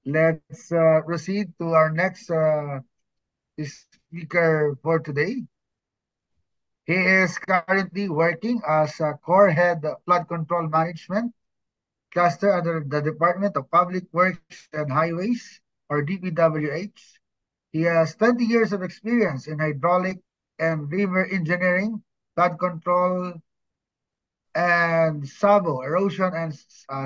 Let's proceed to our next speaker for today. He is currently working as a core head of flood control management cluster under the Department of Public Works and Highways, or DPWH. He has 20 years of experience in hydraulic and river engineering, flood control, and SABO, erosion and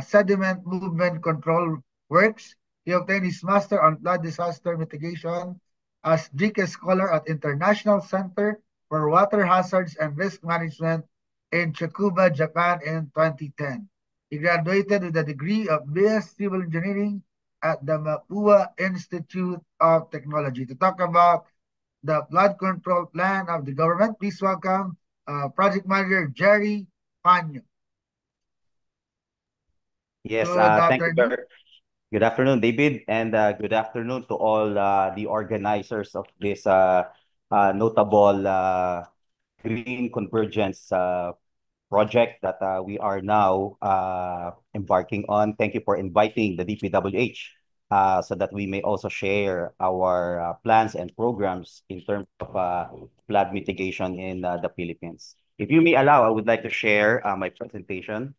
sediment movement control works. He obtained his master on flood disaster mitigation as GK Scholar at International Center for Water Hazards and Risk Management in Tsukuba, Japan in 2010. He graduated with a degree of BS Civil Engineering at the Mapua Institute of Technology. To talk about the flood control plan of the government, please welcome Project Manager Jerry Panyo. Yes, Good thank you afternoon. very. Good afternoon, David, and good afternoon to all the organizers of this notable Green Convergence project that we are now embarking on. Thank you for inviting the DPWH so that we may also share our plans and programs in terms of flood mitigation in the Philippines. If you may allow, I would like to share my presentation.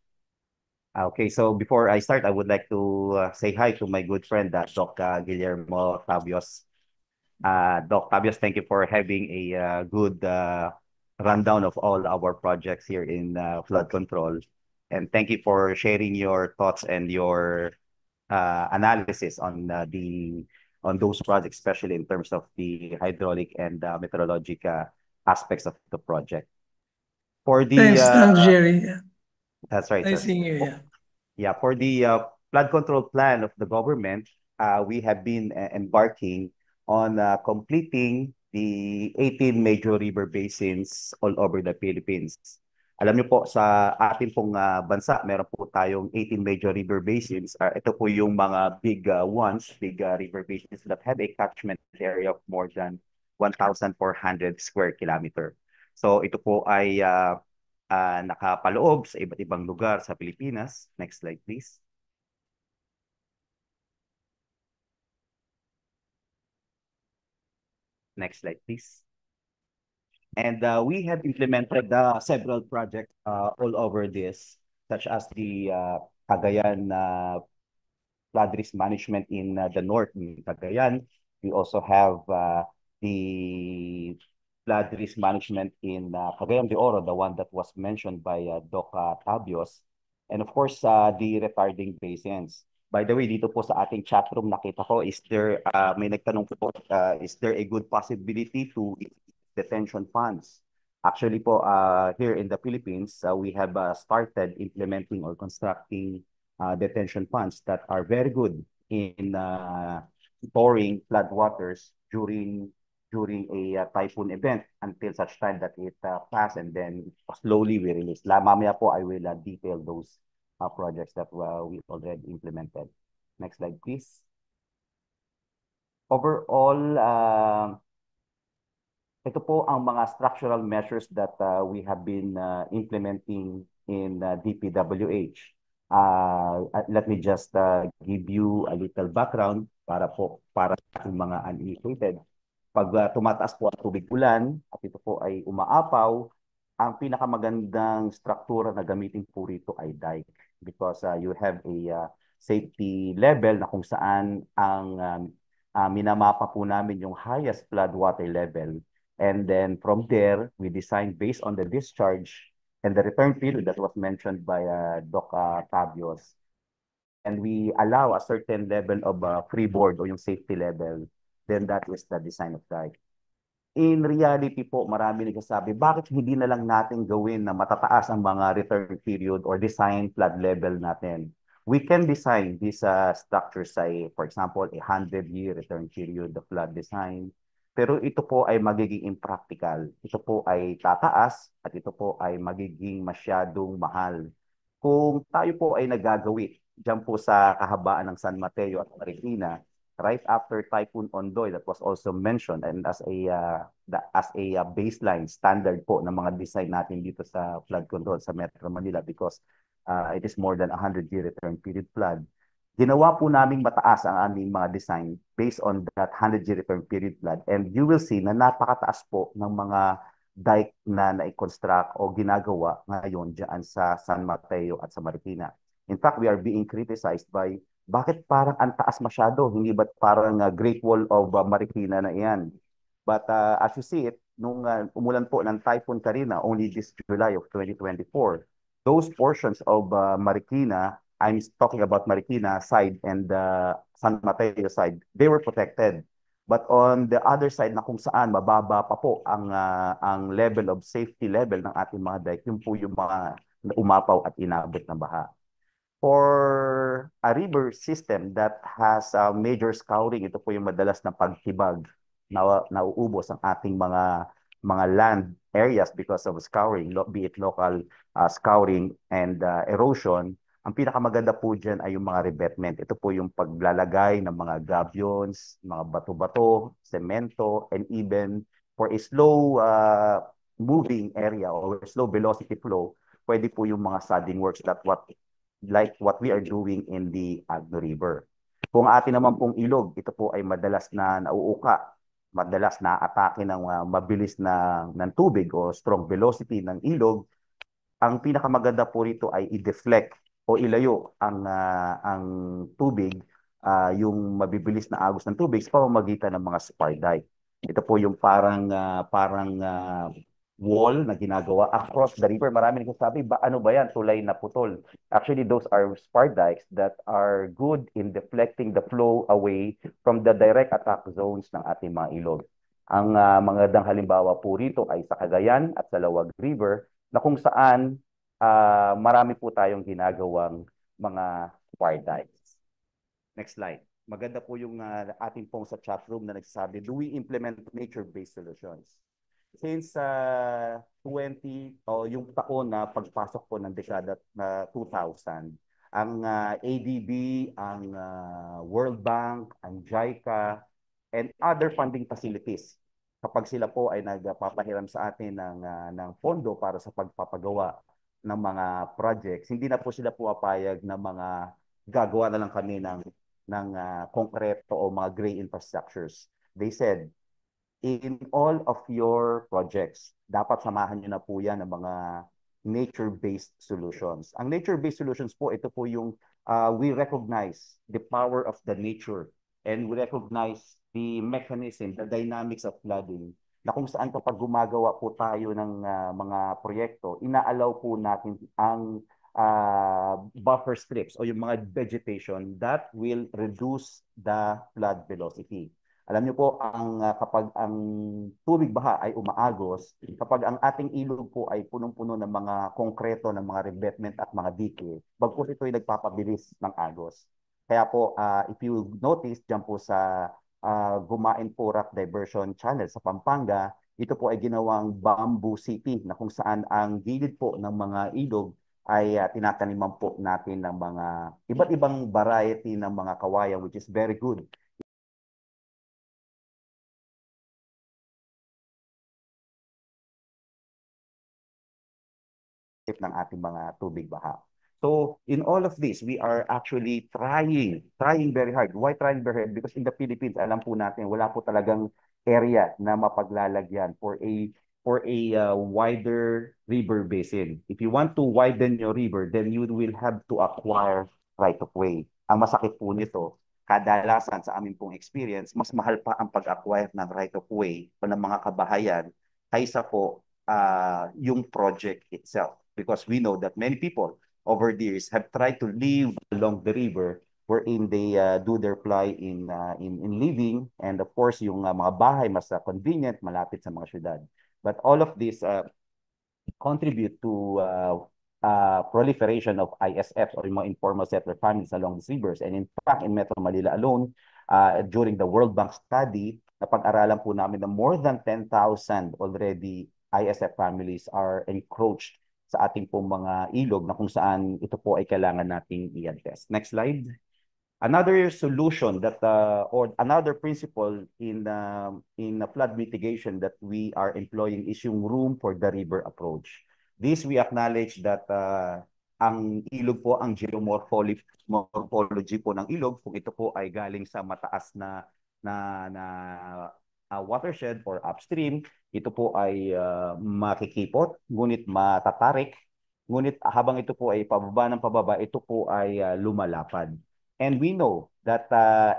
Okay, so before I start, I would like to say hi to my good friend, Doc Guillermo Tabios. Doc Tabios, thank you for having a good rundown of all our projects here in flood control. And thank you for sharing your thoughts and your analysis on on those projects, especially in terms of the hydraulic and meteorologic aspects of the project. For the Thanks, Jerry. Yeah. that's right, Nice sir. seeing you. Yeah. Yeah, for the flood control plan of the government, we have been embarking on completing the 18 major river basins all over the Philippines. Alam niyo po, sa ating pong bansa, meron po tayong 18 major river basins. Ito po yung mga big ones, big river basins that have a catchment area of more than 1,400 square kilometer. So ito po ay nakapaloob sa iba't ibang lugar sa Pilipinas. Next slide, please. Next slide, please. And we have implemented several projects all over this, such as the Cagayan flood risk management in the north in Cagayan. We also have the flood risk management in Cagayan de Oro, the one that was mentioned by Doc Tabios. And of course, the retarding basins. By the way, dito po sa ating chat room, nakita ko, may nagtanong po, is there a good possibility to detention funds? Actually po, here in the Philippines, we have started implementing or constructing detention ponds that are very good in storing floodwaters during a typhoon event until such time that it pass and then slowly we release. Mamaya po I will detail those projects that we already implemented. Next slide, please. Overall, ito po ang mga structural measures that we have been implementing in DPWH. Let me just give you a little background para sa mga uneducated. Pag tumataas po ang tubig ulan at ito po ay umaapaw, ang pinakamagandang struktura na gamitin po rito ay dike because you have a safety level na kung saan ang minamapa po namin yung highest flood water level. And then from there, we designed based on the discharge and the return period that was mentioned by Doc Tabios. And we allow a certain level of freeboard o yung safety level. Then that is the design of dike. In reality po, marami nagsasabi, bakit hindi na lang natin gawin na matataas ang mga return period or design flood level natin? We can design these structures say, for example, a 100-year return period of flood design. Pero ito po ay magiging impractical. Ito po ay tataas at ito po ay magiging masyadong mahal. Kung tayo po ay nagagawit dyan po sa kahabaan ng San Mateo at Marikina, right after Typhoon Ondoy that was also mentioned and as a baseline standard po ng mga design natin dito sa flood control sa Metro Manila because it is more than 100-year return period flood. Ginawa po naming mataas ang aming mga design based on that 100-year return period flood. And you will see na napakataas po ng mga dike na na-construct o ginagawa ngayon dyan sa San Mateo at sa Marikina. In fact, we are being criticized by bakit parang ang taas masyado, hindi ba parang Great Wall of Marikina na iyan. But as you see it, nung umulan po ng Typhoon Karina only this July of 2024, those portions of Marikina, I'm talking about Marikina side and the San Mateo side, they were protected. But on the other side na kung saan mababa pa po ang level of safety level ng ating mga dike, yun po yung mga umapaw at inabot na baha. For a river system that has a major scouring, ito po yung madalas na pagtibag na nauubos ang ating mga land areas because of scouring, be it local scouring and erosion. Ang pinakamaganda po dyan ay yung mga revetment. Ito po yung paglalagay ng mga gabions, mga bato-bato, semento, and even for a slow moving area or slow velocity flow, pwede po yung mga sodding works that like what we are doing in the Agno River. Kung atin naman pong ilog, ito po ay madalas na nauuka, madalas na atake ng mabilis ng tubig o strong velocity ng ilog. Ang pinakamaganda po rito ay i-deflect o ilayo ang tubig, yung mabibilis na agos ng tubig sa pamamagitan ng mga spar dike. Ito po yung parang wall na ginagawa across the river. Marami nagsasabi, ano ba yan? Tulay na putol. Actually, those are spar dikes that are good in deflecting the flow away from the direct attack zones ng ating mga ilog. Ang magandang halimbawa po rito ay sa Cagayan at sa Lawag River na kung saan marami po tayong ginagawang mga spar dikes. Next slide. Maganda po yung ating pong sa chat room na nagsasabi, do we implement nature-based solutions? Since 20 o yung taon na pagpasok po ng dekada na 2000, ang ADB, ang World Bank, ang JICA, and other funding facilities, kapag sila po ay nagpapahiram sa atin ng pondo para sa pagpapagawa ng mga projects, hindi na po sila puwapayag na mga gagawa na lang kami ng konkreto o mga gray infrastructures. They said, in all of your projects, dapat samahan nyo na po yan ng mga nature-based solutions. Ang nature-based solutions po, ito po yung we recognize the power of the nature and we recognize the mechanism, the dynamics of flooding, na kung saan kapag gumagawa po tayo ng mga proyekto, inaalaw po natin ang buffer strips o yung mga vegetation that will reduce the flood velocity. Alam niyo po, kapag ang tubig baha ay umaagos, kapag ang ating ilog po ay punong-puno ng mga konkreto, ng mga revetment at mga dike, bagkus ito ay nagpapabilis ng agos. Kaya po, if you notice, dyan po sa Gumain po Rock Diversion Channel sa Pampanga, ito po ay ginawang bamboo city na kung saan ang gilid po ng mga ilog ay tinataniman po natin ng mga iba't ibang variety ng mga kawayan, which is very good ng ating mga tubig baha. So in all of this, we are actually trying very hard. Why trying very hard? Because in the Philippines, alam po natin, wala po talagang area na mapaglalagyan for a wider river basin. If you want to widen your river, then you will have to acquire right of way. Ang masakit po nito, kadalasan sa aming pong experience, mas mahal pa ang pag-acquire ng right of way o ng mga kabahayan kaysa po yung project itself. Because we know that many people over the years have tried to live along the river wherein they do their ply in living, and of course yung mga bahay mas convenient, malapit sa mga syudad. But all of this contribute to proliferation of ISFs or more informal settler families along these rivers. And in fact, in Metro Manila alone, during the World Bank study, napag-aralan po namin na more than 10,000 already ISF families are encroached sa ating pong mga ilog na kung saan ito po ay kailangan nating i-address. Next slide. Another solution that or another principle in flood mitigation that we are employing is yung room for the river approach. This we acknowledge that ang ilog po, ang geomorphology po ng ilog, kung ito po ay galing sa mataas na watershed or upstream, ito po ay makikipot, ngunit matatarik. Ngunit habang ito po ay pababa ng pababa, ito po ay lumalapad. And we know that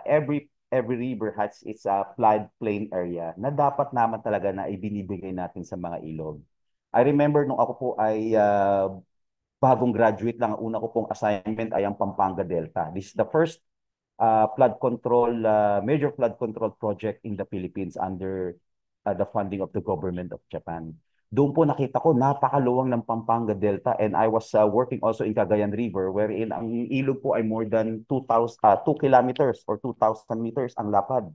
every river has its floodplain area na dapat naman talaga na ibinibigay natin sa mga ilog. I remember nung ako po ay bagong graduate lang, ang una ko pong assignment ay ang Pampanga Delta. This is the first major flood control project in the Philippines under the funding of the government of Japan. Doon po nakita ko napakaluwang ng Pampanga Delta, and I was working also in Cagayan River wherein ang ilog po ay more than 2 kilometers or 2,000 meters ang lapad.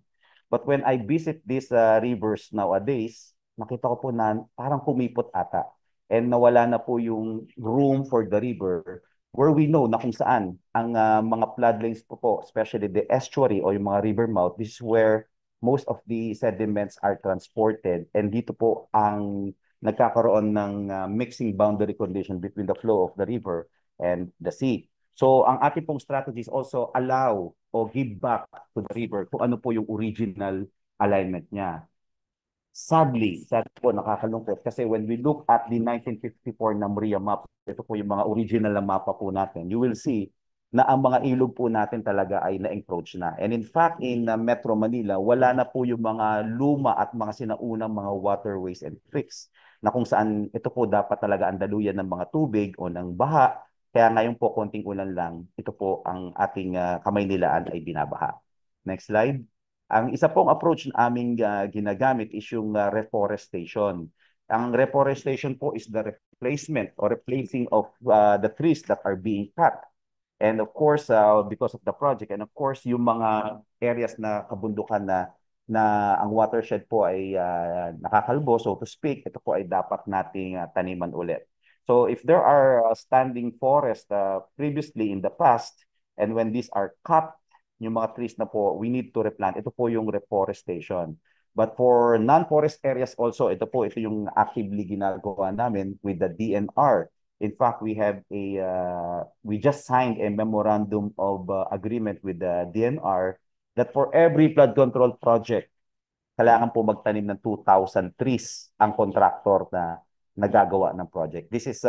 But when I visit these rivers nowadays, nakita ko po na parang kumipot ata, and nawala na po yung room for the river where we know na kung saan ang mga floodplains po, especially the estuary o yung mga river mouth, this is where most of the sediments are transported, and dito po ang nagkakaroon ng mixing boundary condition between the flow of the river and the sea. So ang ating pong strategies also allow o give back to the river kung ano po yung original alignment niya. Sadly, sad po, nakakalungkot kasi when we look at the 1954 na MRIA map, ito po yung mga original na mapa po natin, you will see na ang mga ilog po natin talaga ay na-encroach na. And in fact, in Metro Manila, wala na po yung mga luma at mga sinaunang mga waterways and creeks na kung saan ito po dapat talaga ang daluyan ng mga tubig o ng baha. Kaya ngayon po, konting ulan lang, ito po ang ating Kamaynilaan ay binabaha. Next slide. Ang isa pong approach na aming ginagamit is yung reforestation. Ang reforestation po is the replacement or replacing of the trees that are being cut. And of course, because of the project, and of course, yung mga areas na kabundukan na ang watershed po ay nakakalbo, so to speak, ito po ay dapat nating taniman ulit. So if there are standing forests previously in the past, and when these are cut, yung mga trees na po, we need to replant. Ito po yung reforestation. But for non-forest areas also, ito yung actively ginagawa namin with the DNR. In fact, we just signed a memorandum of agreement with the DNR that for every flood control project, kailangan po magtanim ng 2,000 trees ang contractor na nagagawa ng project. This is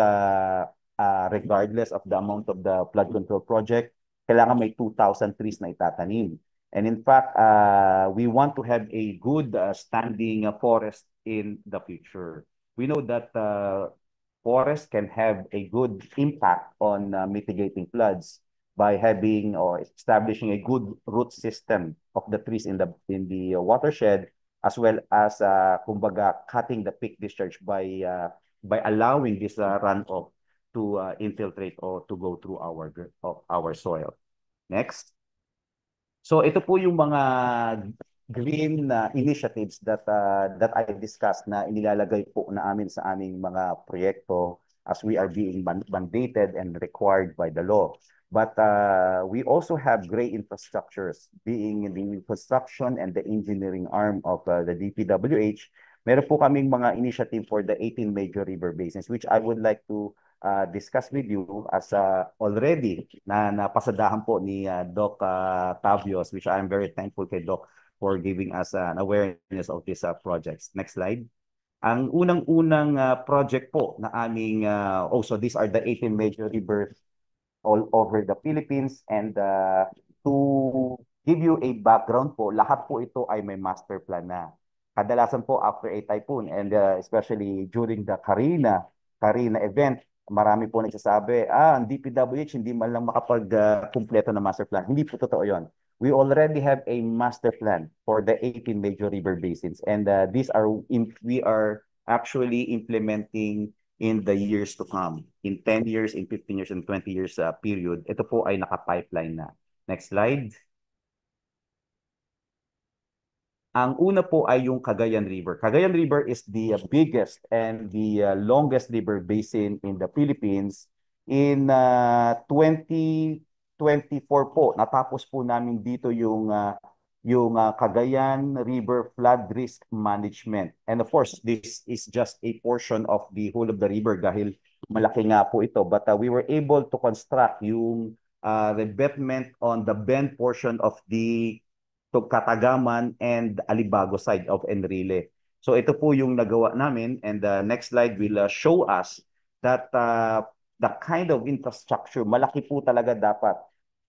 regardless of the amount of the flood control project, kailangan may 2,000 trees na itatanim. And in fact, we want to have a good standing forest in the future. We know that forest can have a good impact on mitigating floods by having or establishing a good root system of the trees in the watershed, as well as kumbaga cutting the peak discharge by allowing this runoff to infiltrate or to go through our soil. Next. So ito po yung mga green initiatives that I discussed na inilalagay po na amin sa aming mga proyekto as we are being mandated and required by the law. But we also have great infrastructures, being the construction and the engineering arm of the DPWH. Meron po kaming mga initiative for the 18 major river basins, which I would like to discuss with you as already na napasadahan po ni Doc Tavios, which I am very thankful kay Doc for giving us an awareness of these projects. Next slide. Ang unang-unang project po na aming, also these are the 18 major rivers all over the Philippines, and to give you a background po, lahat po ito ay may master plan na. Kadalasan po after a typhoon, and especially during the Karina event, marami po nagsasabi, ang DPWH hindi man lang makapag-kumpleto ng master plan. Hindi po totoo yun. We already have a master plan for the 18 major river basins, and we are actually implementing in the years to come. In 10 years, in 15 years, and 20 years period, ito po ay naka-pipeline na. Next slide. Ang una po ay yung Cagayan River. Cagayan River is the biggest and the longest river basin in the Philippines. In 2024 po, natapos po namin dito yung Cagayan River Flood Risk Management. And of course, this is just a portion of the whole of the river dahil malaki nga po ito. But we were able to construct yung revetment on the bend portion of the Katagaman and Alibago side of Enrile. So ito po yung nagawa namin, and the next slide will show us that the kind of infrastructure, malaki po talaga dapat.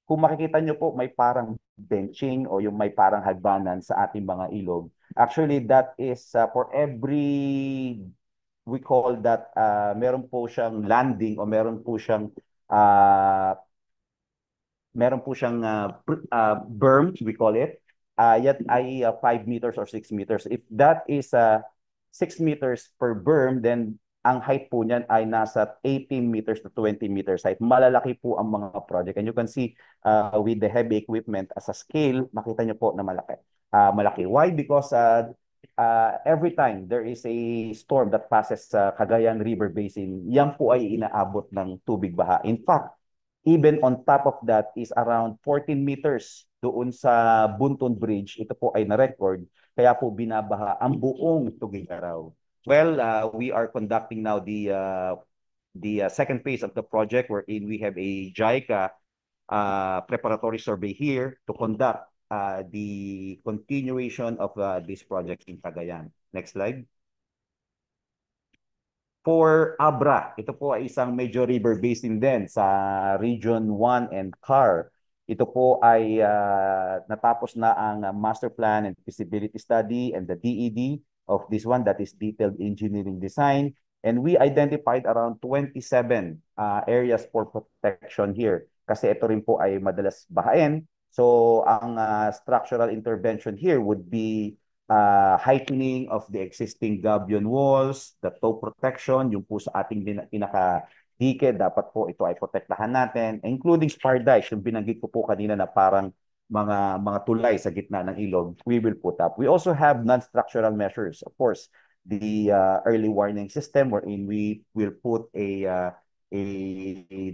Kung makikita nyo po, may parang benching o yung may parang hagbanan sa ating mga ilog. Actually, that is for every, we call that, meron po siyang landing o uh, meron po siyang berm, we call it. Yan ay 5 meters or 6 meters. If that is 6 meters per berm, then ang height po niyan ay nasa 18 meters to 20 meters height. Malalaki po ang mga project. And you can see with the heavy equipment as a scale, makita niyo po na malaki. Malaki. Why? Because every time there is a storm that passes sa Cagayan River Basin, yan po ay inaabot ng tubig baha. In fact, even on top of that is around 14 meters doon sa Bunton Bridge. Ito po ay na-record. Kaya po binabaha ang buong Tugigaraw. Well, we are conducting now the second phase of the project wherein we have a JICA preparatory survey here to conduct the continuation of this project in Cagayan. Next slide. For Abra, ito po ay isang major river basin din sa Region 1 and CAR. Ito po ay natapos na ang master plan and feasibility study and the DED of this one, that is detailed engineering design. And we identified around 27 areas for protection here. Kasi ito rin po ay madalas bahain. So ang structural intervention here would be heightening of the existing gabion walls, the toe protection, yung po sa ating pinaka-dike, dapat po ito ay protektahan natin, including spar dikes, yung binanggit ko po kanina na parang mga tulay sa gitna ng ilog, we will put up. We also have non-structural measures. Of course, the early warning system wherein we will put a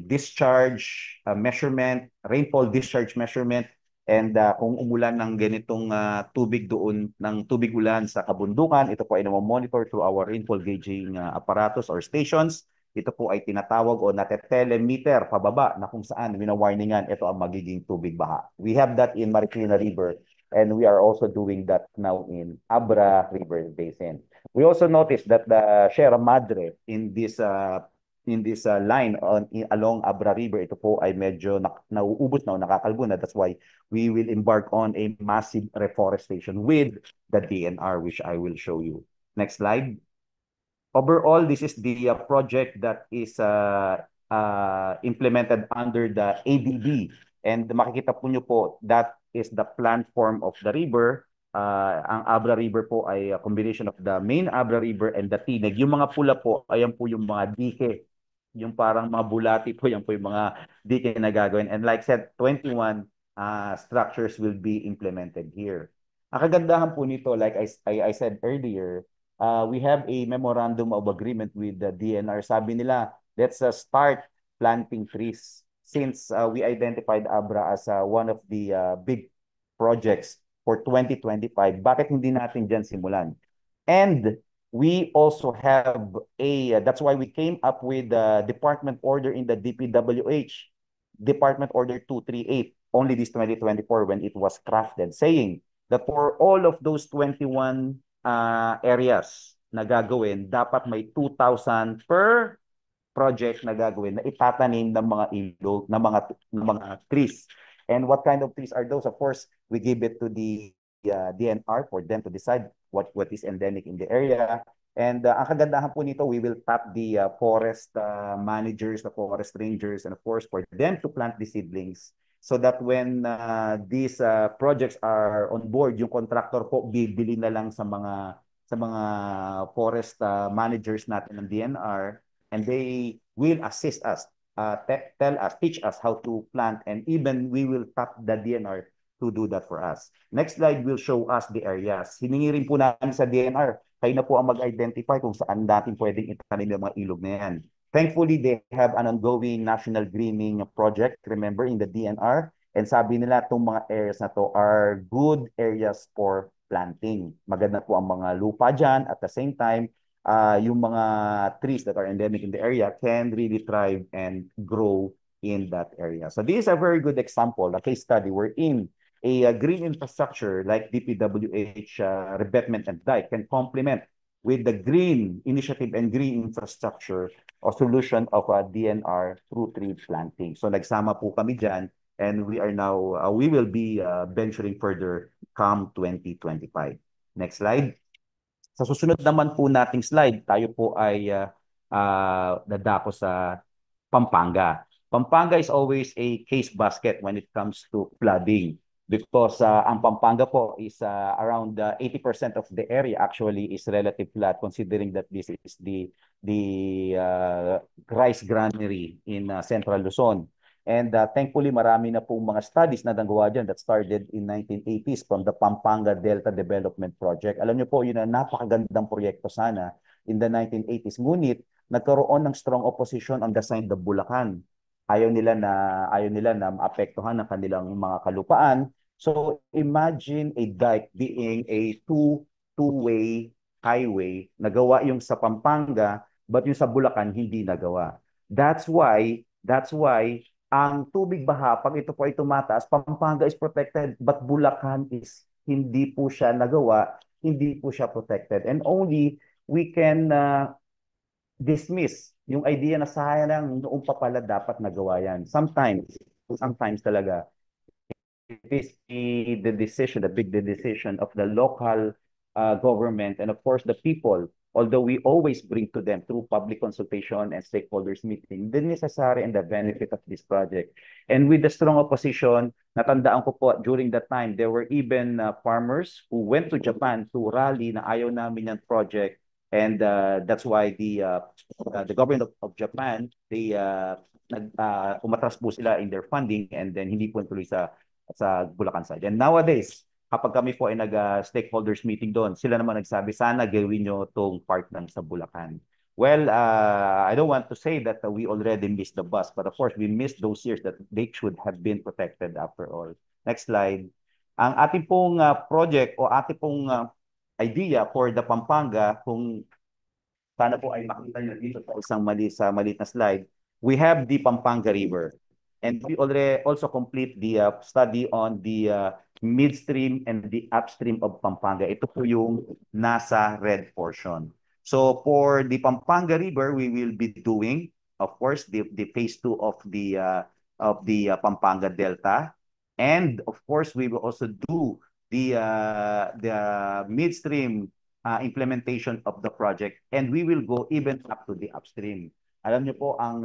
discharge measurement, rainfall discharge measurement. And kung umulan ng ganitong tubig doon, ng tubig ulan sa kabundukan, ito po ay monitor through our rainfall gauging apparatus or stations. Ito po ay tinatawag o natetelemeter pababa na kung saan wina-warningan ito ang magiging tubig baha. We have that in Marikina River and we are also doing that now in Abra River Basin. We also noticed that the Sierra Madre in this line along Abra River, ito po ay medyo nauubos na o nakakalbo na. That's why we will embark on a massive reforestation with the DNR, which I will show you. Next slide. Overall, this is the project that is implemented under the ADB. And makikita po nyo po, that is the plant form of the river. Ang Abra River po ay a combination of the main Abra River and the Tineg. Yung mga pula po, ayan po yung mga dike. Yung parang mga bulati po, yan po yung mga dike na gagawin. And like said, 21 structures will be implemented here. Ang kagandahan po nito, like I said earlier, we have a memorandum of agreement with the DNR. Sabi nila, let's start planting trees since we identified Abra as one of the big projects for 2025. Bakit hindi natin dyan simulan? And we also have that's why we came up with the department order in the DPWH, Department Order 238, only this 2024 when it was crafted, saying that for all of those 21 areas na gagawin, dapat may 2,000 per project na gagawin na itatanim ng mga ilog, ng mga trees. And what kind of trees are those? Of course, we give it to the DNR for them to decide what is endemic in the area. And ang kagandahan po nito, we will tap the forest managers, the forest rangers, and of course, for them to plant the seedlings so that when these projects are on board, yung contractor po bibili na lang sa mga forest managers natin ng DNR, and they will assist us, teach us how to plant, and even we will tap the DNR to do that for us. Next slide will show us the areas. Hiningi rin po namin sa DNR, kayo na po ang mag-identify kung saan natin pwedeng itanim yung mga ilog na yan. Thankfully, they have an ongoing national greening project, remember, in the DNR. And sabi nila, itong mga areas na to are good areas for planting. Maganda po ang mga lupa dyan. At the same time, yung mga trees that are endemic in the area can really thrive and grow in that area. So this is a very good example, a case study wherein a green infrastructure like DPWH revetment and dike can complement with the green initiative and green infrastructure or solution of a DNR through tree planting. So nagsama po kami dyan, and we are now, we will be venturing further come 2025. Next slide. Sa susunod naman po nating slide, tayo po ay dadako sa Pampanga. Pampanga is always a case basket when it comes to flooding because ang Pampanga po is around 80% of the area actually is relative flat, considering that this is the rice granary in Central Luzon. And thankfully, marami na pong mga studies na nagawa dyan that started in 1980s from the Pampanga Delta Development Project. Alam niyo po, yun ang napakagandang proyekto sana in the 1980s. Ngunit, nagkaroon ng strong opposition on the side of Bulacan. Ayaw nila na maapektuhan ng kanilang mga kalupaan. So, imagine a dike being a two-way highway. Nagawa yung sa Pampanga, but yung sa Bulacan, hindi nagawa. That's why ang tubig baha, pag ito po ay tumataas, Pampanga is protected, but Bulacan is hindi po siya nagawa, hindi po siya protected. And only we can dismiss yung idea na sayang noong pa pala dapat nagawa yan. Sometimes talaga, it is the decision, the big decision of the local government and of course the people, although we always bring to them through public consultation and stakeholders meeting the necessary and the benefit of this project. And with the strong opposition, natandaan ko po during that time, there were even farmers who went to Japan to rally na ayaw namin yung project. And that's why the government of Japan, they umatras po sila in their funding and then hindi po tuloy sa Bulacan side. And nowadays, kapag kami po ay nag-stakeholders meeting doon, sila naman nagsabi, sana gawin nyo itong part ng sa Bulacan. Well, I don't want to say that we already missed the bus, but of course, we missed those years that they should have been protected after all. Next slide. Ang ating pong project o ating pong idea for the Pampanga, kung sana po ay makita nyo dito sa maliit na slide, we have the Pampanga River. And we already also complete the study on the midstream and the upstream of Pampanga. Ito po yung nasa red portion. So for the Pampanga River, we will be doing, of course, the phase 2 of the Pampanga Delta. And of course, we will also do the midstream implementation of the project. And we will go even up to the upstream. Alam niyo po, ang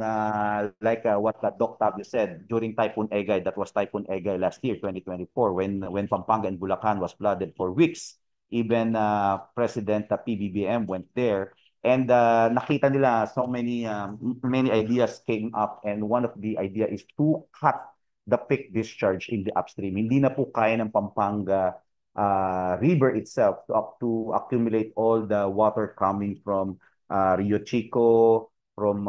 like what Doc Tabio said during Typhoon Egay, that was Typhoon Egay last year, 2024, when Pampanga and Bulacan was flooded for weeks. Even President PBBM went there. And nakita nila so many ideas came up. And one of the idea is to cut the peak discharge in the upstream. Hindi na po kaya ng Pampanga river itself to accumulate all the water coming from Rio Chico, from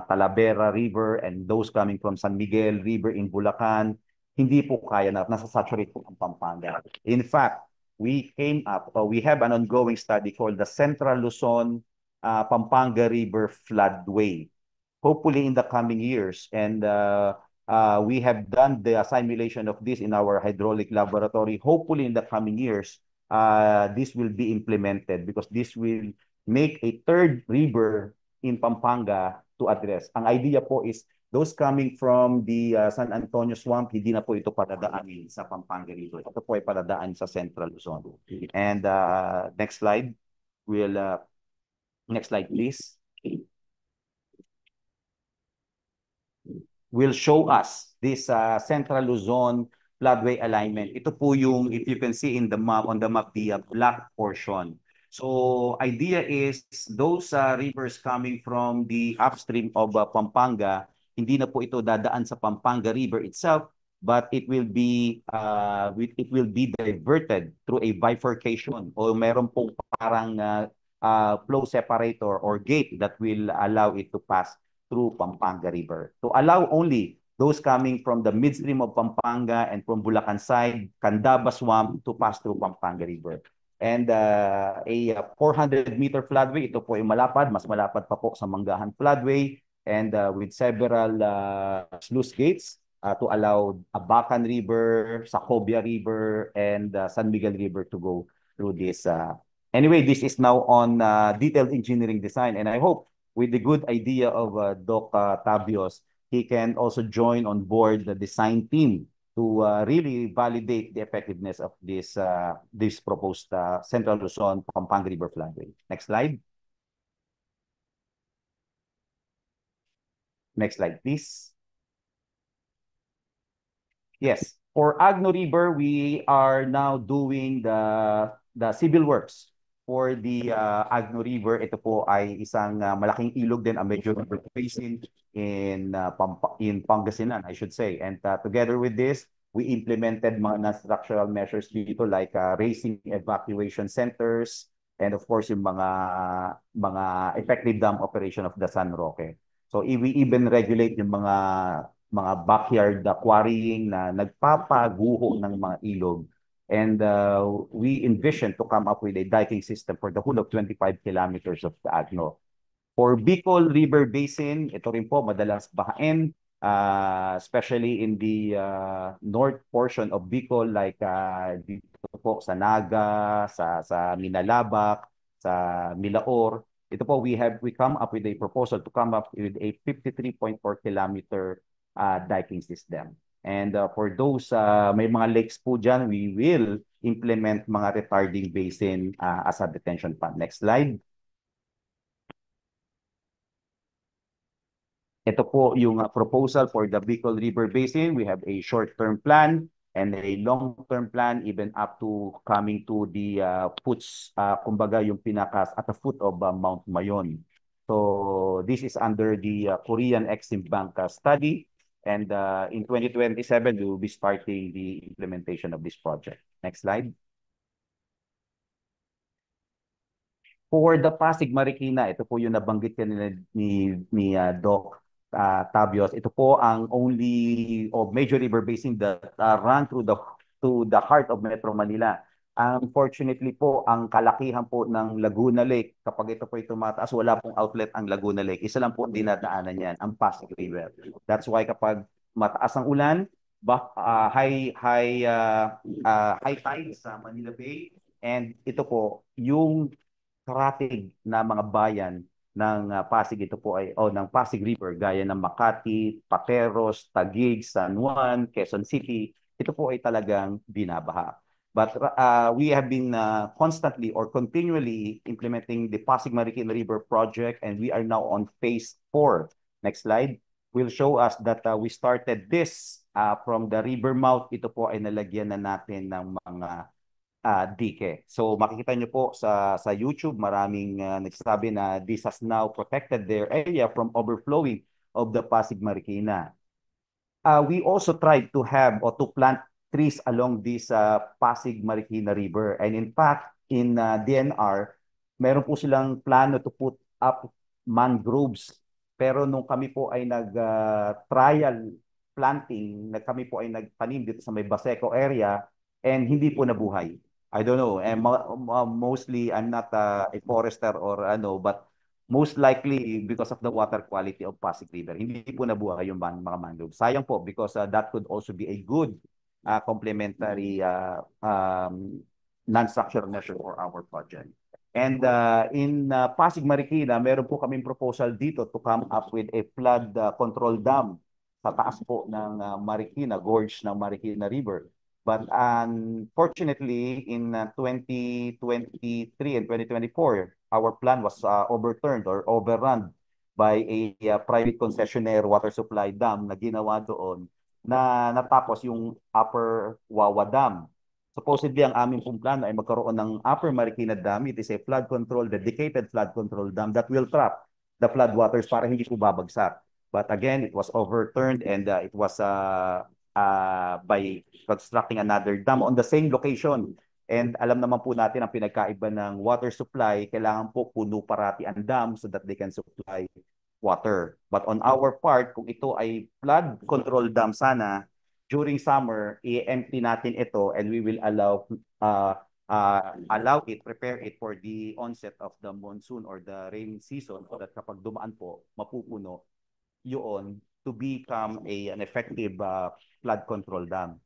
Talavera River, and those coming from San Miguel River in Bulacan. Hindi po kaya na, nasa-saturate po ang Pampanga. In fact, we have an ongoing study called the Central Luzon Pampanga River Floodway. Hopefully in the coming years, and we have done the simulation of this in our hydraulic laboratory. Hopefully in the coming years, this will be implemented because this will make a third river in Pampanga to address. Ang idea po is those coming from the San Antonio Swamp, hindi na po ito padadaanin sa Pampanga River. Ito po ay padadaan sa Central Luzon. And next slide. Next slide, please. Will show us this Central Luzon floodway alignment. Ito po yung, if you can see in the map, on the map, the black portion. So idea is those rivers coming from the upstream of Pampanga, hindi na po ito dadaan sa Pampanga River itself, but it will be diverted through a bifurcation o meron pong parang flow separator or gate that will allow it to pass through Pampanga River. To allow only those coming from the midstream of Pampanga and from Bulacan side, Candaba Swamp to pass through Pampanga River. And a 400-meter floodway, ito po ay malapad, mas malapad pa po sa Manggahan Floodway, and with several sluice gates to allow Abacan River, Sacobia River, and San Miguel River to go through this. Anyway, this is now on detailed engineering design, and I hope with the good idea of Doc Tabios, he can also join on board the design team to really validate the effectiveness of this proposed Central Luzon Pampanga River floodway. Next slide. Next slide, please. Yes, for Agno River, we are now doing the civil works for the Agno River. Ito po ay isang malaking ilog din, a major river basin in Pangasinan, I should say. And together with this, we implemented mga non-structural measures dito like raising evacuation centers and of course yung mga effective dam operation of the San Roque. So we even regulate yung mga backyard quarrying na nagpapaguho ng mga ilog. And we envision to come up with a diketing system for the whole of 25 kilometers of the Agno. For Bicol River Basin, ito rin po madalas bahain, especially in the north portion of Bicol like dito po sa Naga, sa Minalabak, sa Milaor. Ito po we come up with a proposal to come up with a 53.4 kilometer diking system. And for those may mga lakes po dyan, we will implement mga retarding basin as a detention pond. Next slide. Ito po yung proposal for the Bicol River Basin. We have a short-term plan and a long-term plan even up to coming to the foots, kumbaga yung pinakas at the foot of Mount Mayon. So this is under the Korean Exim Bank study. And in 2027, we will be starting the implementation of this project. Next slide. For the Pasig Marikina, ito po yung nabanggit kanina ni Doc Tabios. Ito po ang only major river basin that run to the heart of Metro Manila. Unfortunately po, ang kalakihan po ng Laguna Lake, kapag ito po ay tumataas, wala pong outlet ang Laguna Lake. Isa lang po ang dinadaanan yan, ang Pasig River. That's why kapag mataas ang ulan, high tide sa Manila Bay, and ito po, yung karatig na mga bayan ng Pasig, ito po ay ng Pasig River gaya ng Makati, Pateros, Taguig, San Juan, Quezon City, ito po ay talagang binabaha. But we have been constantly or continually implementing the Pasig Marikina River project, and we are now on phase 4. Next slide will show us that we started this from the river mouth. Ito po ay nalagyan na natin ng mga dike. So makikita nyo po sa YouTube, maraming nagsasabi na this has now protected their area from overflowing of the Pasig Marikina. We also tried to have or to plant trees along this Pasig Marikina River. And in fact, in DNR, meron po silang plano to put up mangroves. Pero nung kami po ay nag-trial planting, kami po ay nagtanim dito sa may Baseco area, and hindi po nabuhay. I don't know. And mostly, I'm not a forester or but most likely because of the water quality of Pasig River. Hindi po nabuhay yung mga mangroves. Sayang po because that could also be a good complementary non-structural measure for our project. And in Pasig Marikina, meron po kaming proposal dito to come up with a flood control dam sa taas po ng Marikina, gorge ng Marikina River. But unfortunately, in 2023 and 2024, our plan was overturned or overrun by a private concessionaire water supply dam na ginawa doon na natapos yung Upper Wawa Dam. Supposedly, ang aming pong plano ay magkaroon ng Upper Marikina Dam. It is a flood control, dedicated flood control dam that will trap the flood waters para hindi po babagsak. But again, it was overturned and it was by constructing another dam on the same location. And alam naman po natin ang pinagkaiba ng water supply, kailangan po puno parati ang dam so that they can supply water. But on our part, kung ito ay flood control dam sana, during summer, i-empty natin ito and we will allow allow it, prepare it for the onset of the monsoon or the rain season so that kapag dumaan po, mapupuno yun to become an effective flood control dam.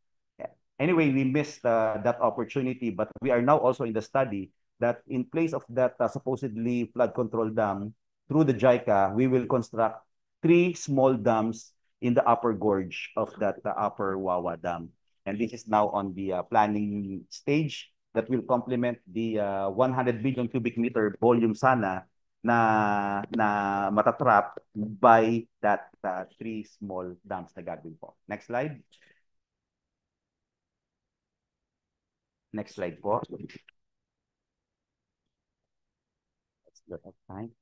Anyway, we missed that opportunity, but we are now also in the study that in place of that supposedly flood control dam, through the JICA, we will construct 3 small dams in the upper gorge of that upper Wawa Dam. And this is now on the planning stage that will complement the 100 billion cubic meter volume sana na matatrap by that 3 small dams na gagawin po. Next slide. Next slide po.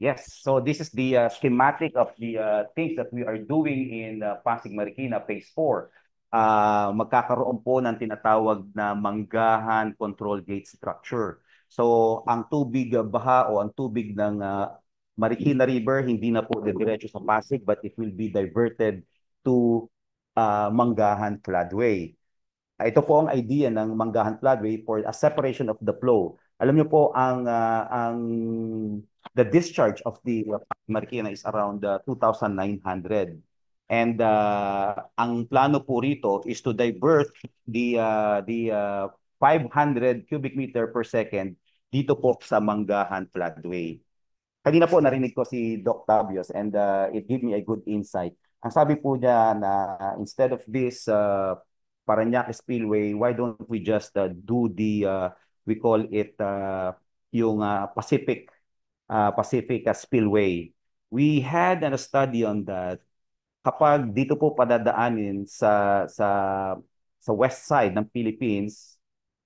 Yes, so this is the schematic of the things that we are doing in Pasig Marikina Phase 4. Magkakaroon po ng tinatawag na Manggahan Control Gate Structure. So ang tubig baha o ang tubig ng Marikina River hindi na po diretso sa Pasig but it will be diverted to Manggahan Floodway. Ito po ang idea ng Manggahan Floodway for a separation of the flow. Alam niyo po ang the discharge of the Marikina is around 2,900. And ang plano po rito is to divert the 500 cubic meter per second dito po sa Manggahan Floodway. Kanina po narinig ko si Doc Tabios and it gave me a good insight. Ang sabi po niya na instead of this Parañaque Spillway, why don't we just do the we call it yung Pacific Spillway. We had a study on that. Kapag dito po padadaanin sa west side ng Philippines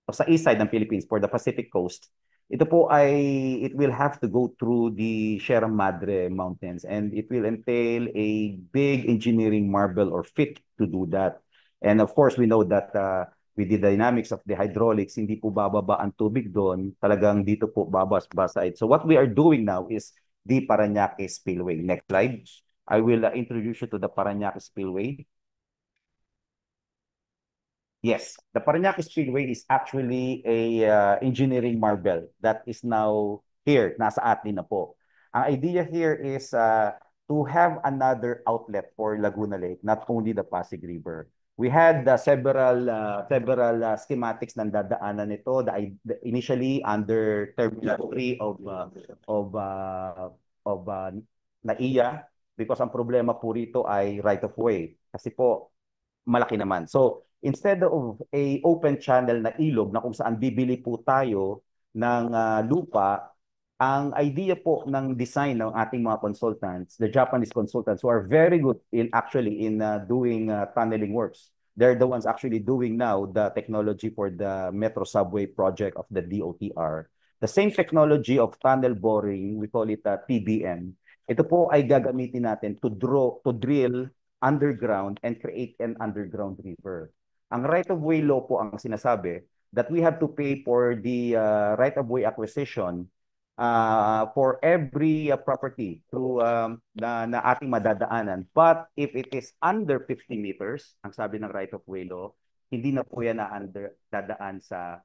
o sa east side ng Philippines for the Pacific coast, ito po ay it will have to go through the Sierra Madre Mountains and it will entail a big engineering marvel or fit to do that. And of course, we know that with the dynamics of the hydraulics, hindi po bababa ang tubig doon, talagang dito po babas-basa. So what we are doing now is the Parañaque Spillway. Next slide. I will introduce you to the Parañaque Spillway. Yes, the Parañaque Spillway is actually a engineering marvel that is now here, nasa atin na po. Ang idea here is to have another outlet for Laguna Lake, not only the Pasig River. We had several schematics ng dadaanan nito. Initially under Terminal 3 of NAIA because ang problema po rito ay right of way kasi po malaki naman. So instead of a open channel na ilog na kung saan bibili po tayo ng lupa, ang idea po ng design ng ating mga consultants, the Japanese consultants who are very good in doing tunneling works. They're the ones actually doing now the technology for the Metro Subway project of the DOTR. The same technology of tunnel boring, we call it TBM. Ito po ay gagamitin natin to drill underground and create an underground river. Ang right-of-way law po ang sinasabi that we have to pay for the right-of-way acquisition for every property through na ating madadaanan. But if it is under 50 meters, ang sabi ng right-of-way law, hindi na po yan na dadaan sa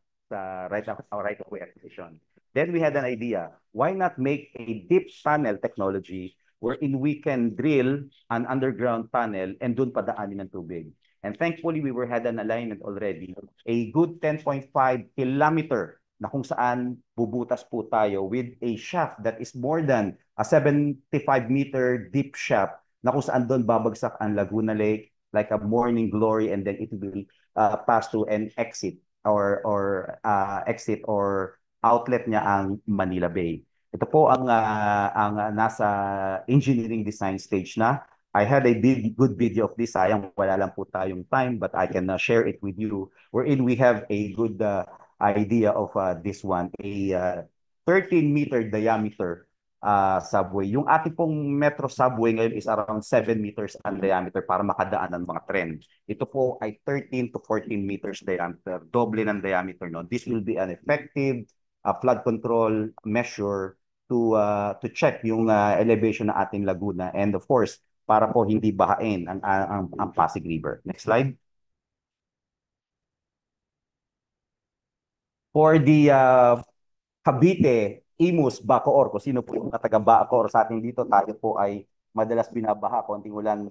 right-of-way acquisition. Then we had an idea, why not make a deep tunnel technology wherein we can drill an underground tunnel and doon padaanin ng tubig. And thankfully, we had an alignment already, a good 10.5 kilometer na kung saan bubutas po tayo with a shaft that is more than a 75-meter deep shaft na kung saan doon babagsak ang Laguna Lake like a morning glory and then it will pass to an exit or outlet niya ang Manila Bay. Ito po ang nasa engineering design stage na. I had a good video of this. Sayang wala lang po tayong time but I can share it with you wherein we have a good idea of this one, a 13-meter diameter subway. Yung ating pong metro subway ngayon is around 7 meters ang diameter para makadaan ng mga tren. Ito po ay 13 to 14 meters diameter, doble ng diameter. No? This will be an effective flood control measure to check yung elevation ng ating Laguna and of course, para po hindi bahain ang Pasig River. Next slide. For the Cavite, Imus, Bacoor, kung sino po yung mga taga Bacoor sa atin dito, tayo po ay madalas binabaha, konting ulan,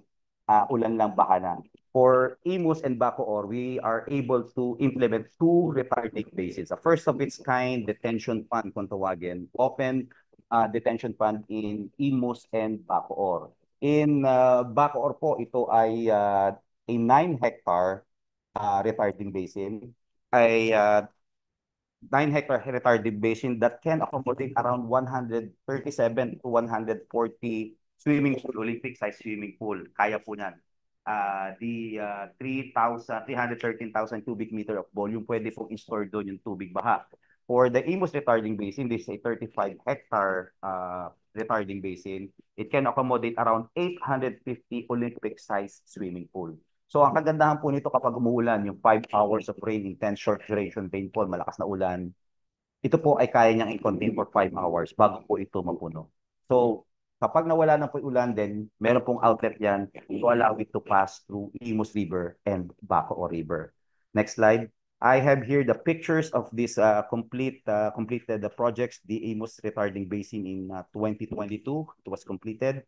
ulan lang baka na. For Imus and Bacoor, we are able to implement two retarding basins. A first of its kind detention pond kung tawagin. Open detention pond in Imus and Bacoor. In Bacoor po, ito ay a 9-hectare retarding basin. Ay 9-hectare retarded basin that can accommodate around 137 to 140 swimming pool, Olympic-sized swimming pool. Kaya po niyan. The 313,000 cubic meter of volume, pwede pong in-store doon yung tubig baha. For the Imus retarding basin, this is a 35-hectare retarding basin. It can accommodate around 850 Olympic-sized swimming pool. So ang kagandahan po nito kapag umuulan, yung 5 hours of rain, intense short duration rainfall, malakas na ulan, ito po ay kaya niyang i-contain for 5 hours bago po ito mapuno. So kapag nawala na po yung ulan, then meron pong outlet yan to allow it to pass through Imus River and Bacoor River. Next slide. I have here the pictures of this completed the projects, the Imus Retarding Basin in 2022. It was completed.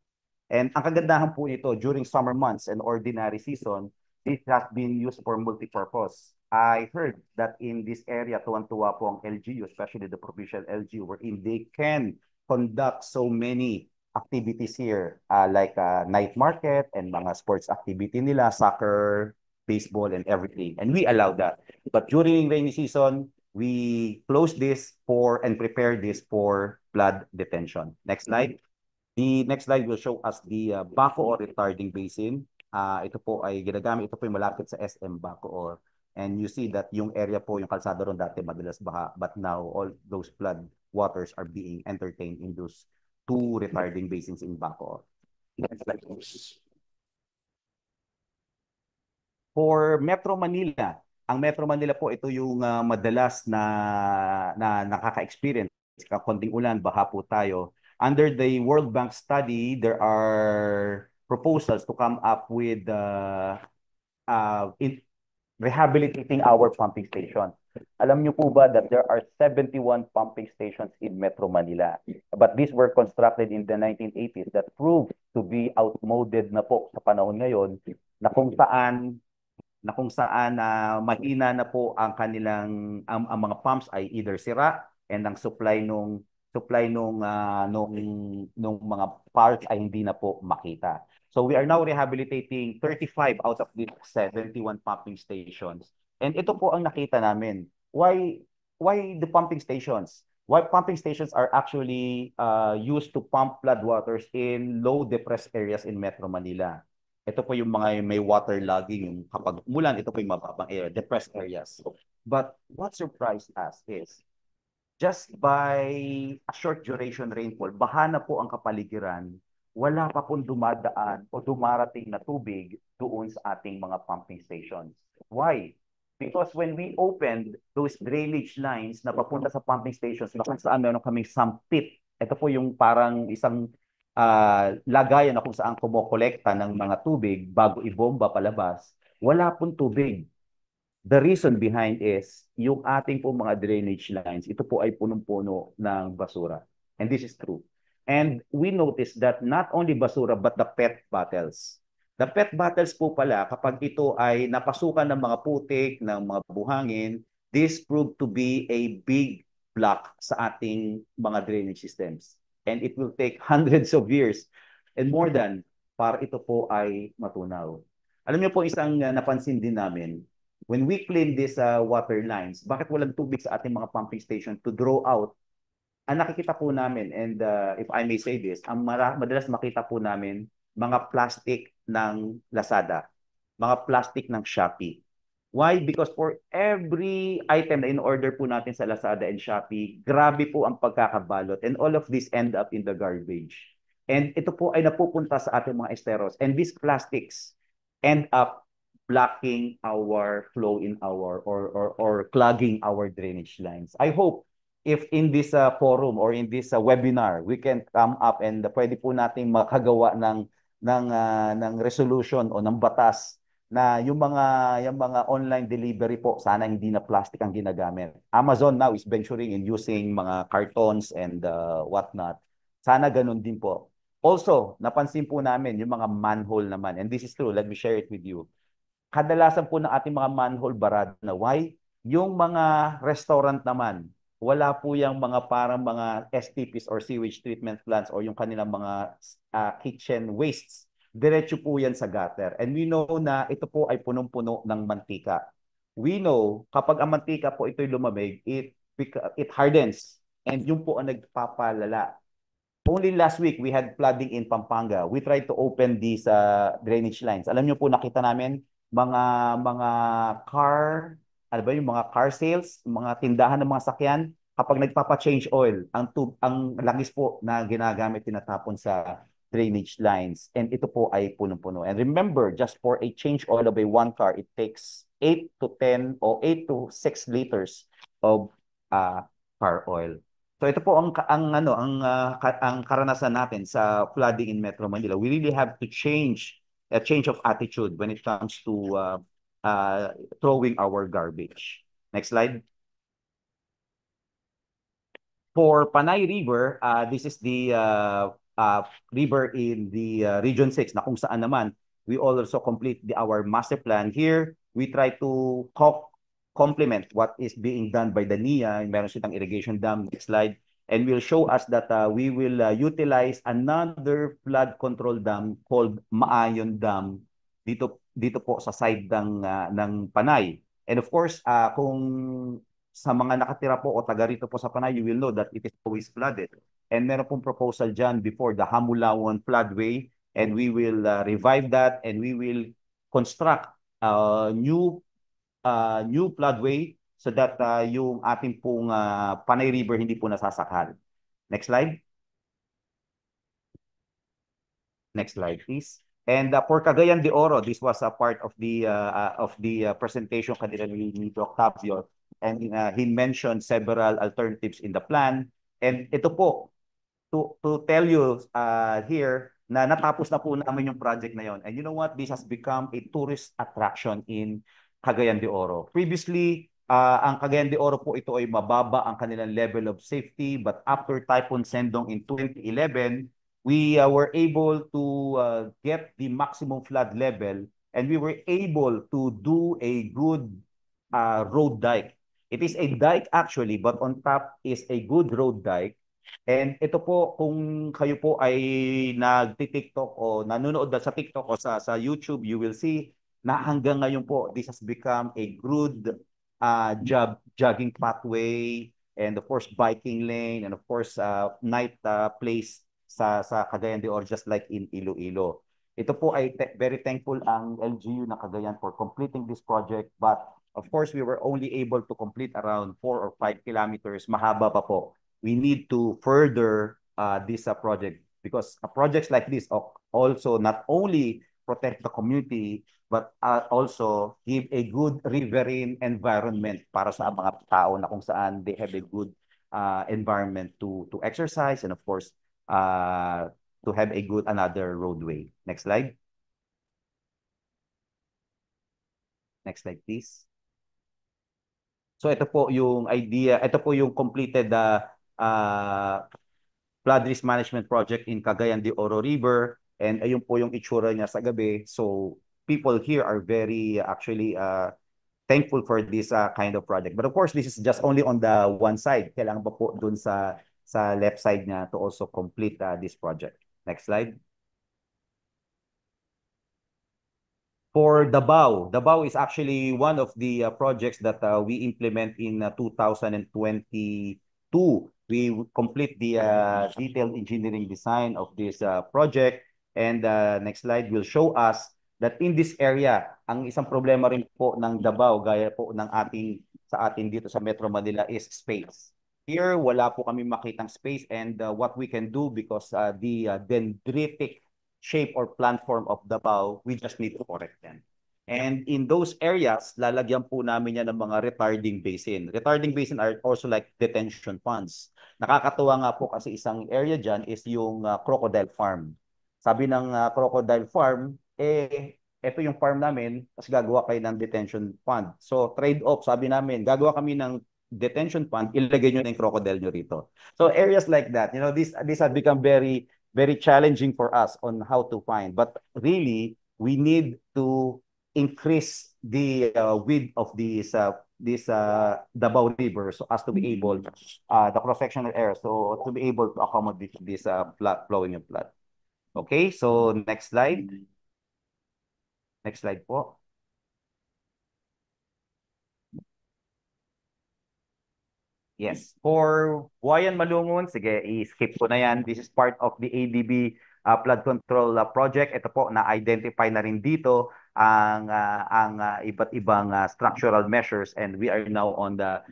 And ang kagandahan po nito, during summer months and ordinary season, it has been used for multi-purpose. I heard that in this area, tuwan-tuwa po ang LGU, especially the provincial LGU, wherein they can conduct so many activities here, like night market and mga sports activity nila, soccer, baseball, and everything. And we allow that. But during rainy season, we close this for and prepare this for flood detention. Next slide. The next slide will show us the Bacoor retarding basin. Ito po ay ginagamit, ito po yung malapit sa SM Bacoor. And you see that yung area po, yung kalsada ron dati madalas baha, but now all those flood waters are being entertained in those two retarding basins in Bacoor. Next slide, please. For Metro Manila, ang Metro Manila po, ito yung madalas na nakaka-experience. Konting ulan, baha po tayo. Under the World Bank study, there are proposals to come up with rehabilitating our pumping station. Alam niyo po ba that there are 71 pumping stations in Metro Manila? But these were constructed in the 1980s that proved to be outmoded na po sa panahon ngayon na kung saan mahina na po ang kanilang ang mga pumps ay either sira and ang supply nung mga parts ay hindi na po makita. So we are now rehabilitating 35 out of these 71 pumping stations. And ito po ang nakita namin. Why the pumping stations? Why pumping stations are actually used to pump flood waters in low depressed areas in Metro Manila. Ito po yung mga may water logging, yung kapag umulan, ito po yung mababang area, depressed areas. But what surprised us is just by a short duration rainfall, baha na po ang kapaligiran, wala pa pong dumadaan o dumarating na tubig doon sa ating mga pumping stations. Why? Because when we opened those drainage lines na papunta sa pumping stations, kung saan meron kaming sump pit, ito po yung parang isang lagayan na kung saan kumokolekta ng mga tubig bago ibomba palabas, wala pong tubig. The reason behind is, yung ating po mga drainage lines, ito po ay punong-puno ng basura. And this is true. And we noticed that not only basura, but the PET bottles. The PET bottles po pala, kapag ito ay napasukan ng mga putik, ng mga buhangin, this proved to be a big block sa ating mga drainage systems. And it will take hundreds of years and more than para ito po ay matunaw. Alam niyo po, isang napansin din namin, when we clean these water lines, bakit walang tubig sa ating mga pumping station to draw out? Ang nakikita po namin, and if I may say this, ang madalas makita po namin, mga plastic ng Lazada, mga plastic ng Shopee. Why? Because for every item na in-order po natin sa Lazada and Shopee, grabe po ang pagkakabalot, and all of this end up in the garbage. And ito po ay napupunta sa ating mga esteros, and these plastics end up blocking our flow in our or clogging our drainage lines. I hope if in this forum or in this webinar we can come up and pwede po nating makagawa ng resolution o ng batas na yung mga online delivery po, sana hindi na plastic ang ginagamit. Amazon now is venturing in using mga cartons and whatnot. Sana ganun din po. Also, napansin po namin yung mga manhole naman. And this is true, let me share it with you. Kadalasan po ng ating mga manhole barado na. Why? Yung mga restaurant naman, wala po yung mga parang mga STPs or sewage treatment plants or yung kanilang mga kitchen wastes. Diretso po yan sa gutter. And we know na ito po ay punong-puno ng mantika. We know kapag ang mantika po ito'y lumamig, it hardens. And yun po ang nagpapalala. Only last week, we had flooding in Pampanga. We tried to open these drainage lines. Alam niyo po, nakita namin mga car, ano ba yung mga car sales, mga tindahan ng mga sakyan, kapag nagpapa-change oil, ang langis po na ginagamit tinatapon sa drainage lines. And ito po ay punong-puno. And remember, just for a change oil of a one car, it takes 8 to 10 or 8 to 6 liters of car oil. So ito po ang karanasan natin sa flooding in Metro Manila. We really have to change a change of attitude when it comes to throwing our garbage. Next slide. For Panay River, this is the river in the Region 6 na kung saan naman we also complete our master plan here. We try to complement what is being done by the NIA. Meron silang irrigation dam. Next slide. And will show us that we will utilize another flood control dam called Maayon Dam dito po sa side ng Panay. And of course, kung sa mga nakatira po o taga rito po sa Panay, you will know that it is always flooded. And meron pong proposal dyan before the Hamulawan floodway, and we will revive that, and we will construct new floodway so that yung ating pong Panay River hindi po nasasakal. Next slide. Next slide, please. And for Cagayan de Oro, this was a part of the presentation kanina ni Doc Tapio. And he mentioned several alternatives in the plan. And ito po, to tell you here na natapos na po namin yung project na yon. And you know what? This has become a tourist attraction in Cagayan de Oro. Previously, ang Cagayan de Oro po ito ay mababa ang kanilang level of safety. But after Typhoon Sendong in 2011, we were able to get the maximum flood level, and we were able to do a good road dike. It is a dike actually, but on top is a good road dike. And ito po, kung kayo po ay nagti-TikTok o nanonood sa TikTok o sa YouTube, you will see na hanggang ngayon po, this has become a good jogging pathway, and of course, biking lane, and of course, night place sa Cagayan de Oro, just like in Iloilo. Ito po ay very thankful ang LGU na Cagayan for completing this project, but of course, we were only able to complete around 4 or 5 kilometers. Mahaba pa po. We need to further this project because projects like this also not only protect the community but also give a good riverine environment para sa mga tao na kung saan they have a good environment to exercise and of course to have a good another roadway. Next slide. Next slide, please. So ito po yung idea, ito po yung completed flood risk management project in Cagayan de Oro River, and ayun po yung itsura niya sa gabi. So people here are very actually thankful for this kind of project. But of course, this is just only on the one side. Kailangan pa po dun sa left side niya to also complete this project. Next slide. For Davao, Davao is actually one of the projects that we implement in 2022. We complete the detailed engineering design of this project. And next slide will show us that in this area, ang isang problema rin po ng Davao, gaya po ng sa atin dito sa Metro Manila is space. Here, wala po kami makitang space, and what we can do because the dendritic shape or platform of Davao, we just need to correct them. And in those areas, lalagyan po namin yan ng mga retarding basin. Retarding basin are also like detention ponds. Nakakatuwa nga po kasi isang area dyan is yung crocodile farm. Sabi ng crocodile farm, ito yung farm namin, tapos gagawa kayo ng detention pond. So trade-off, sabi namin, gagawa kami ng detention pond, ilagay nyo na yung crocodile nyo rito. So areas like that, these have become very, very challenging for us on how to find. But really, we need to increase the width of this Davao River so as to be able, the cross-sectional area, so to be able to accommodate this flowing of flood. Okay, so next slide. Next slide po. Yes. For Buayan Malungon, sige, i-skip ko na yan. This is part of the ADB flood control project. Ito po, na-identify na rin dito ang iba't ibang structural measures, and we are now on the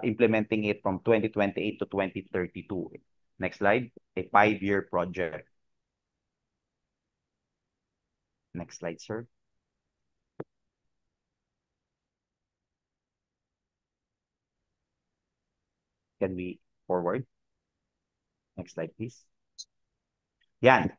implementing it from 2028 to 2032. Next slide. A 5-year project. Next slide, sir. Can we forward? Next slide, please. Yan.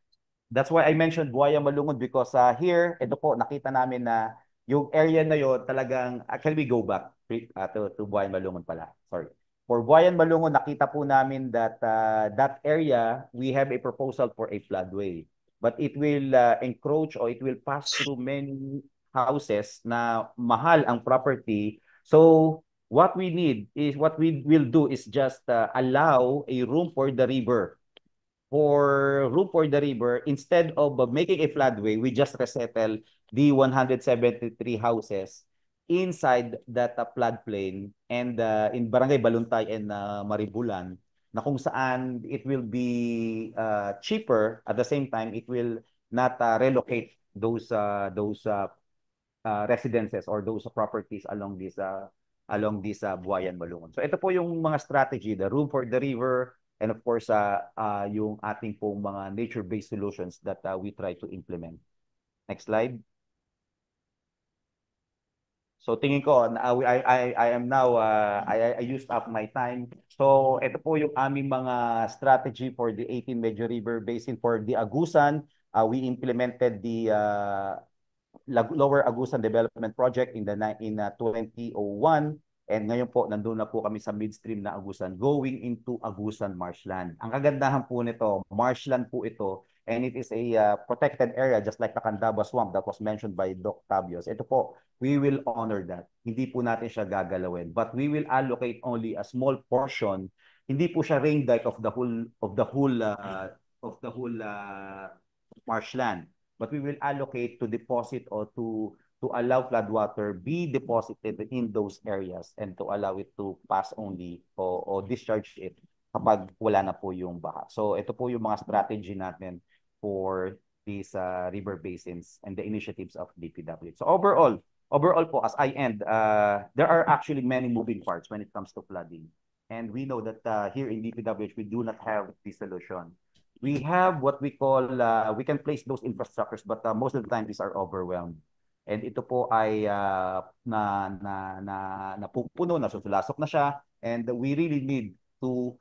That's why I mentioned Buaya Malungon, because here, ito po, nakita namin na yung area na yon talagang, can we go back to Buaya Malungon pala? Sorry. For Buaya Malungon, nakita po namin that that area, we have a proposal for a floodway. But it will encroach, or it will pass through many houses na mahal ang property. So what we need is, what we will do is just allow a room for the river. For room for the river, instead of making a floodway, we just resettle the 173 houses inside that floodplain, and in Barangay Baluntay and Maribulan, na kung saan it will be cheaper. At the same time, it will not relocate those residences or those properties along this Buayan Malungon. So ito po yung mga strategy, the room for the river, and of course yung ating pong mga nature-based solutions that we try to implement. Next slide. So tingin ko, I am now, I used up my time. So ito po yung aming mga strategy for the 18 major river basin. For the Agusan, we implemented the Lower Agusan Development Project in 2001. And ngayon po, nandun na po kami sa midstream na Agusan, going into Agusan Marshland. Ang kagandahan po nito, marshland po ito, and it is a protected area, just like the Candaba Swamp that was mentioned by Doc Tabios. Ito po, we will honor that. Hindi po natin siya gagalawin, but we will allocate only a small portion. Hindi po siya rain dike of the whole marshland, but we will allocate to deposit, or to allow floodwater be deposited in those areas, and to allow it to pass only, or discharge it kapag wala na po yung baha. So ito po yung mga strategy natin for these river basins and the initiatives of DPWH. So overall po, as I end, there are actually many moving parts when it comes to flooding. And we know that here in DPWH, we do not have the solution. We have what we call, we can place those infrastructures, but most of the time these are overwhelmed. And ito po ay napupuno, nasusulasok na siya, and we really need to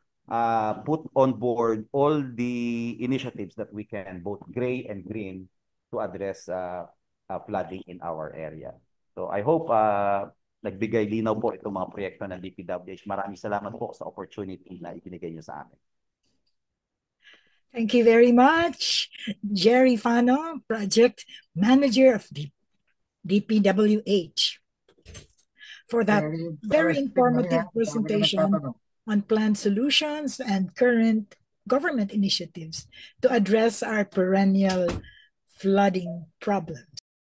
put on board all the initiatives that we can, both gray and green, to address flooding in our area. So I hope nagbigay linaw po itong mga proyekto ng DPWH. Maraming salamat po sa opportunity na ibinigay niyo sa amin. Thank you very much, Jerry Fano, Project Manager of DPWH, for that very informative presentation on planned solutions and current government initiatives to address our perennial flooding problems.